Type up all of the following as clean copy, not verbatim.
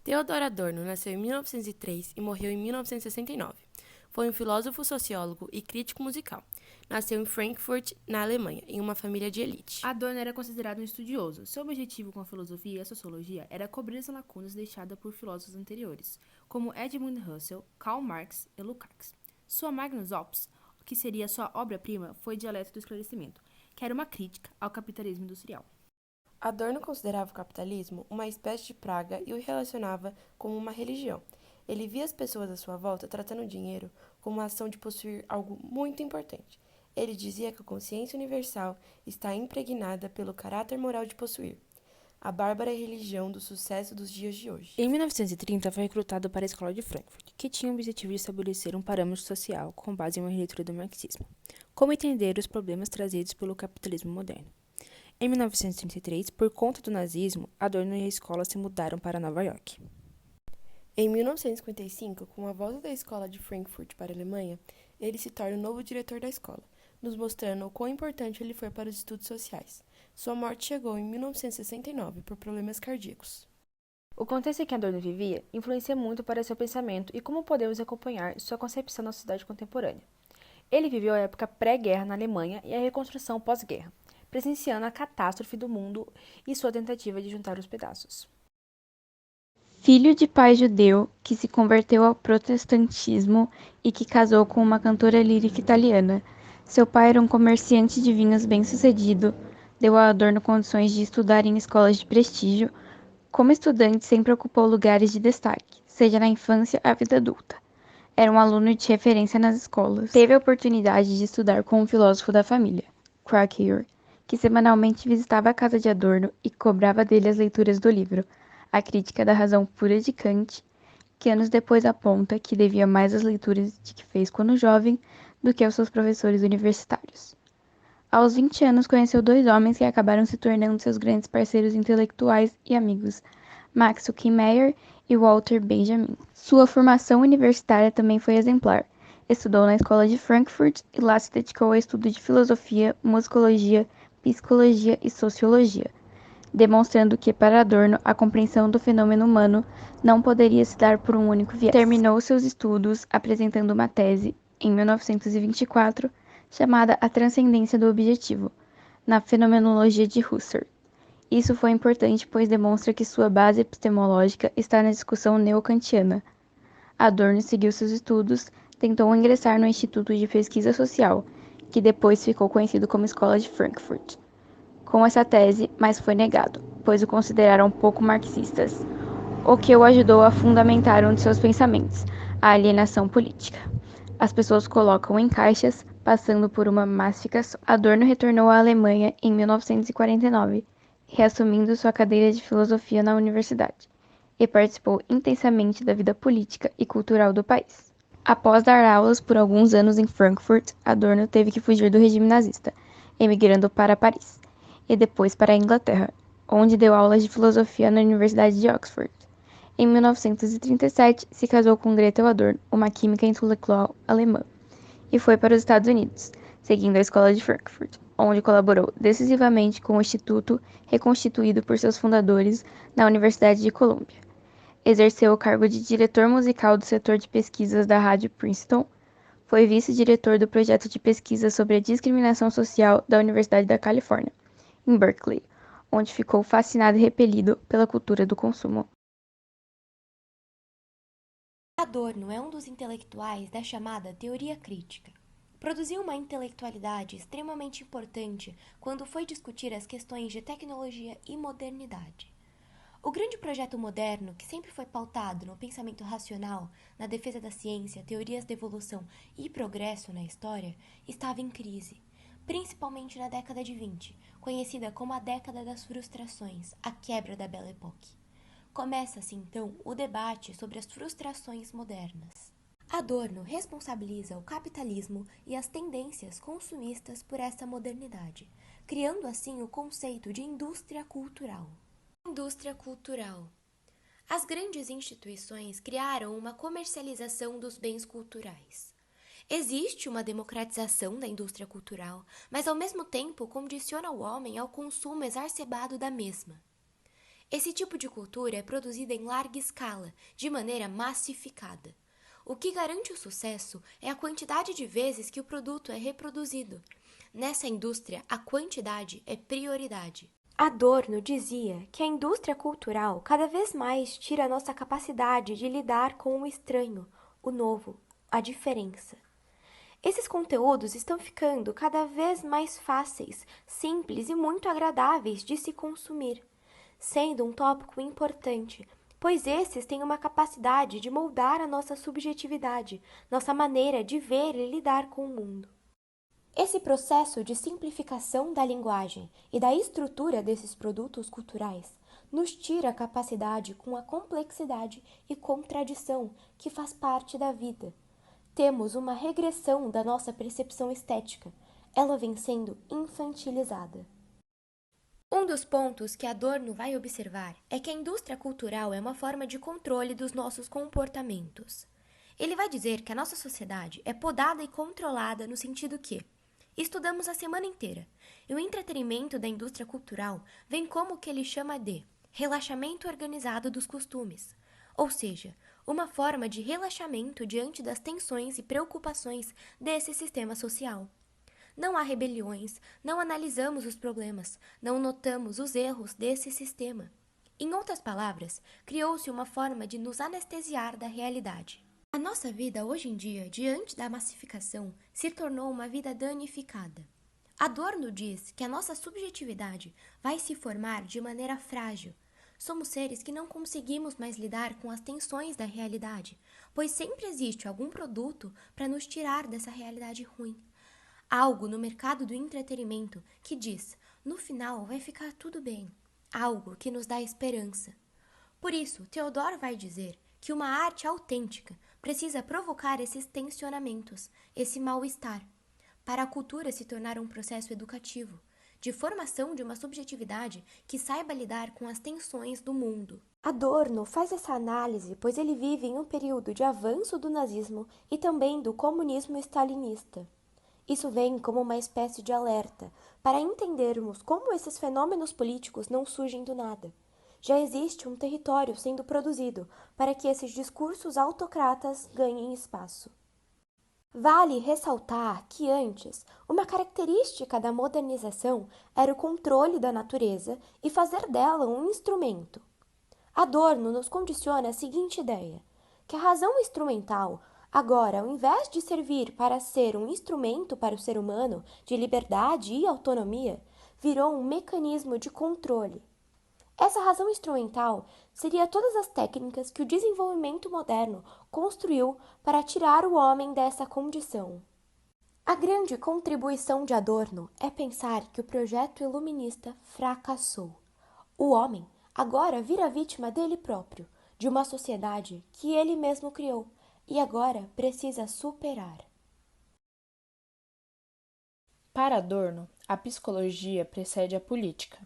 Theodor Adorno nasceu em 1903 e morreu em 1969. Foi um filósofo, sociólogo e crítico musical. Nasceu em Frankfurt, na Alemanha, em uma família de elite. Adorno era considerado um estudioso. Seu objetivo com a filosofia e a sociologia era cobrir as lacunas deixadas por filósofos anteriores, como Edmund Husserl, Karl Marx e Lukács. Sua magnus opus, que seria sua obra-prima, foi Dialeto do Esclarecimento, que era uma crítica ao capitalismo industrial. Adorno considerava o capitalismo uma espécie de praga e o relacionava com uma religião. Ele via as pessoas à sua volta tratando o dinheiro como uma ação de possuir algo muito importante. Ele dizia que a consciência universal está impregnada pelo caráter moral de possuir, a bárbara religião do sucesso dos dias de hoje. Em 1930, foi recrutado para a Escola de Frankfurt, que tinha o objetivo de estabelecer um parâmetro social com base em uma releitura do marxismo. Como entender os problemas trazidos pelo capitalismo moderno? Em 1933, por conta do nazismo, Adorno e a escola se mudaram para Nova York. Em 1955, com a volta da escola de Frankfurt para a Alemanha, ele se torna o novo diretor da escola, nos mostrando o quão importante ele foi para os estudos sociais. Sua morte chegou em 1969 por problemas cardíacos. O contexto em que Adorno vivia influencia muito para seu pensamento e como podemos acompanhar sua concepção da sociedade contemporânea. Ele viveu a época pré-guerra na Alemanha e a reconstrução pós-guerra, presenciando a catástrofe do mundo e sua tentativa de juntar os pedaços. Filho de pai judeu que se converteu ao protestantismo e que casou com uma cantora lírica italiana. Seu pai era um comerciante de vinhos bem-sucedido, deu a Adorno condições de estudar em escolas de prestígio. Como estudante, sempre ocupou lugares de destaque, seja na infância à vida adulta. Era um aluno de referência nas escolas. Teve a oportunidade de estudar com um filósofo da família, Krakauer, que semanalmente visitava a casa de Adorno e cobrava dele as leituras do livro A Crítica da Razão Pura de Kant, que anos depois aponta que devia mais às leituras de que fez quando jovem do que aos seus professores universitários. Aos 20 anos, conheceu dois homens que acabaram se tornando seus grandes parceiros intelectuais e amigos, Max Meyer e Walter Benjamin. Sua formação universitária também foi exemplar. Estudou na escola de Frankfurt e lá se dedicou ao estudo de filosofia, musicologia, psicologia e sociologia, demonstrando que, para Adorno, a compreensão do fenômeno humano não poderia se dar por um único viés. Terminou seus estudos apresentando uma tese, em 1924, chamada A Transcendência do Objetivo, na Fenomenologia de Husserl. Isso foi importante, pois demonstra que sua base epistemológica está na discussão neocantiana. Adorno seguiu seus estudos, tentou ingressar no Instituto de Pesquisa Social, que depois ficou conhecido como Escola de Frankfurt, com essa tese, mas foi negado, pois o consideraram pouco marxistas, o que o ajudou a fundamentar um de seus pensamentos, a alienação política. As pessoas colocam em caixas, passando por uma massificação. Adorno retornou à Alemanha em 1949, reassumindo sua cadeira de filosofia na universidade, e participou intensamente da vida política e cultural do país. Após dar aulas por alguns anos em Frankfurt, Adorno teve que fugir do regime nazista, emigrando para Paris, e depois para a Inglaterra, onde deu aulas de filosofia na Universidade de Oxford. Em 1937, se casou com Gretel Adorno, uma química intelectual alemã, e foi para os Estados Unidos, seguindo a Escola de Frankfurt, onde colaborou decisivamente com o Instituto, reconstituído por seus fundadores na Universidade de Colômbia. Exerceu o cargo de diretor musical do setor de pesquisas da Rádio Princeton. Foi vice-diretor do projeto de pesquisa sobre a discriminação social da Universidade da Califórnia, em Berkeley, onde ficou fascinado e repelido pela cultura do consumo. Adorno é um dos intelectuais da chamada teoria crítica. Produziu uma intelectualidade extremamente importante quando foi discutir as questões de tecnologia e modernidade. O grande projeto moderno, que sempre foi pautado no pensamento racional, na defesa da ciência, teorias da evolução e progresso na história, estava em crise, principalmente na década de 20, conhecida como a década das frustrações, a quebra da Belle Époque. Começa-se então o debate sobre as frustrações modernas. Adorno responsabiliza o capitalismo e as tendências consumistas por essa modernidade, criando assim o conceito de indústria cultural. Indústria cultural. As grandes instituições criaram uma comercialização dos bens culturais. Existe uma democratização da indústria cultural, mas ao mesmo tempo condiciona o homem ao consumo exacerbado da mesma. Esse tipo de cultura é produzida em larga escala, de maneira massificada. O que garante o sucesso é a quantidade de vezes que o produto é reproduzido. Nessa indústria, a quantidade é prioridade. Adorno dizia que a indústria cultural cada vez mais tira a nossa capacidade de lidar com o estranho, o novo, a diferença. Esses conteúdos estão ficando cada vez mais fáceis, simples e muito agradáveis de se consumir, sendo um tópico importante, pois esses têm uma capacidade de moldar a nossa subjetividade, nossa maneira de ver e lidar com o mundo. Esse processo de simplificação da linguagem e da estrutura desses produtos culturais nos tira a capacidade com a complexidade e contradição que faz parte da vida. Temos uma regressão da nossa percepção estética. Ela vem sendo infantilizada. Um dos pontos que Adorno vai observar é que a indústria cultural é uma forma de controle dos nossos comportamentos. Ele vai dizer que a nossa sociedade é podada e controlada no sentido que estudamos a semana inteira, e o entretenimento da indústria cultural vem como o que ele chama de relaxamento organizado dos costumes, ou seja, uma forma de relaxamento diante das tensões e preocupações desse sistema social. Não há rebeliões, não analisamos os problemas, não notamos os erros desse sistema. Em outras palavras, criou-se uma forma de nos anestesiar da realidade. A nossa vida hoje em dia, diante da massificação, se tornou uma vida danificada. Adorno diz que a nossa subjetividade vai se formar de maneira frágil. Somos seres que não conseguimos mais lidar com as tensões da realidade, pois sempre existe algum produto para nos tirar dessa realidade ruim. Algo no mercado do entretenimento que diz, no final vai ficar tudo bem. Algo que nos dá esperança. Por isso, Theodore vai dizer que uma arte autêntica precisa provocar esses tensionamentos, esse mal-estar, para a cultura se tornar um processo educativo, de formação de uma subjetividade que saiba lidar com as tensões do mundo. Adorno faz essa análise pois ele vive em um período de avanço do nazismo e também do comunismo stalinista. Isso vem como uma espécie de alerta para entendermos como esses fenômenos políticos não surgem do nada. Já existe um território sendo produzido para que esses discursos autocratas ganhem espaço. Vale ressaltar que antes, uma característica da modernização era o controle da natureza e fazer dela um instrumento. Adorno nos condiciona a seguinte ideia, que a razão instrumental, agora, ao invés de servir para ser um instrumento para o ser humano de liberdade e autonomia, virou um mecanismo de controle. Essa razão instrumental seria todas as técnicas que o desenvolvimento moderno construiu para tirar o homem dessa condição. A grande contribuição de Adorno é pensar que o projeto iluminista fracassou. O homem agora vira vítima dele próprio, de uma sociedade que ele mesmo criou e agora precisa superar. Para Adorno, a psicologia precede a política.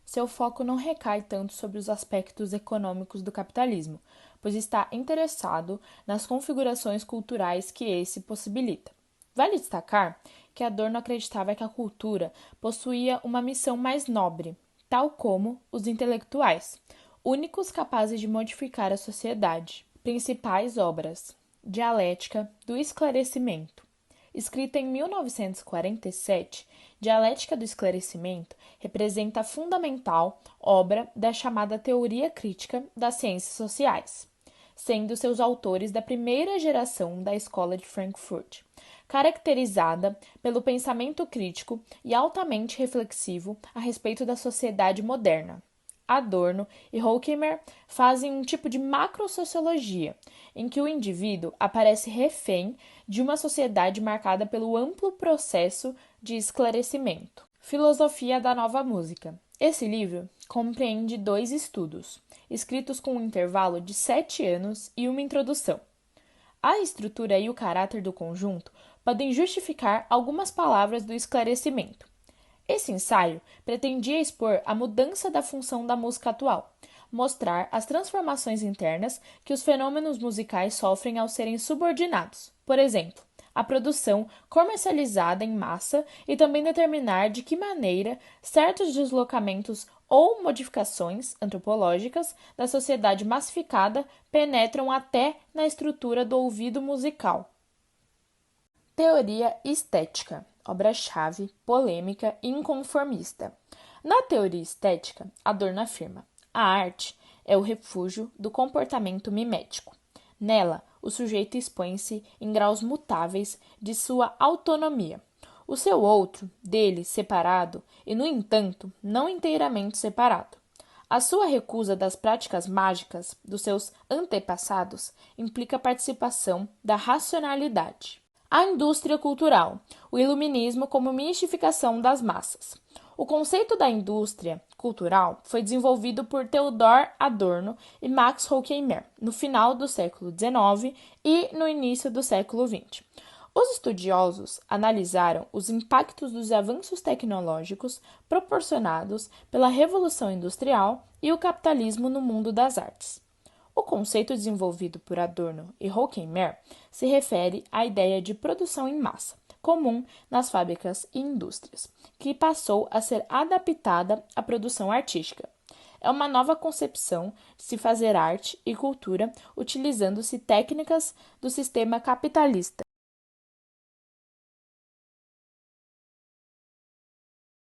Seu foco não recai tanto sobre os aspectos econômicos do capitalismo, pois está interessado nas configurações culturais que esse possibilita. Vale destacar que Adorno acreditava que a cultura possuía uma missão mais nobre, tal como os intelectuais, únicos capazes de modificar a sociedade. Principais obras: Dialética do Esclarecimento. Escrita em 1947, Dialética do Esclarecimento representa a fundamental obra da chamada teoria crítica das ciências sociais, sendo seus autores da primeira geração da Escola de Frankfurt, caracterizada pelo pensamento crítico e altamente reflexivo a respeito da sociedade moderna. Adorno e Horkheimer fazem um tipo de macrosociologia, em que o indivíduo aparece refém de uma sociedade marcada pelo amplo processo de esclarecimento. Filosofia da Nova Música. Esse livro compreende 2 estudos, escritos com um intervalo de 7 anos e uma introdução. A estrutura e o caráter do conjunto podem justificar algumas palavras do esclarecimento. Esse ensaio pretendia expor a mudança da função da música atual, mostrar as transformações internas que os fenômenos musicais sofrem ao serem subordinados, por exemplo, a produção comercializada em massa e também determinar de que maneira certos deslocamentos ou modificações antropológicas da sociedade massificada penetram até na estrutura do ouvido musical. Teoria estética, obra-chave, polêmica e inconformista. Na teoria estética, Adorno afirma: a arte é o refúgio do comportamento mimético. Nela, o sujeito expõe-se em graus mutáveis de sua autonomia. O seu outro, dele, separado, e, no entanto, não inteiramente separado. A sua recusa das práticas mágicas dos seus antepassados implica a participação da racionalidade. A indústria cultural, o iluminismo como mistificação das massas. O conceito da indústria cultural foi desenvolvido por Theodor Adorno e Max Horkheimer no final do século XIX e no início do século XX. Os estudiosos analisaram os impactos dos avanços tecnológicos proporcionados pela Revolução Industrial e o capitalismo no mundo das artes. O conceito desenvolvido por Adorno e Horkheimer se refere à ideia de produção em massa, comum nas fábricas e indústrias, que passou a ser adaptada à produção artística. É uma nova concepção de se fazer arte e cultura utilizando-se técnicas do sistema capitalista.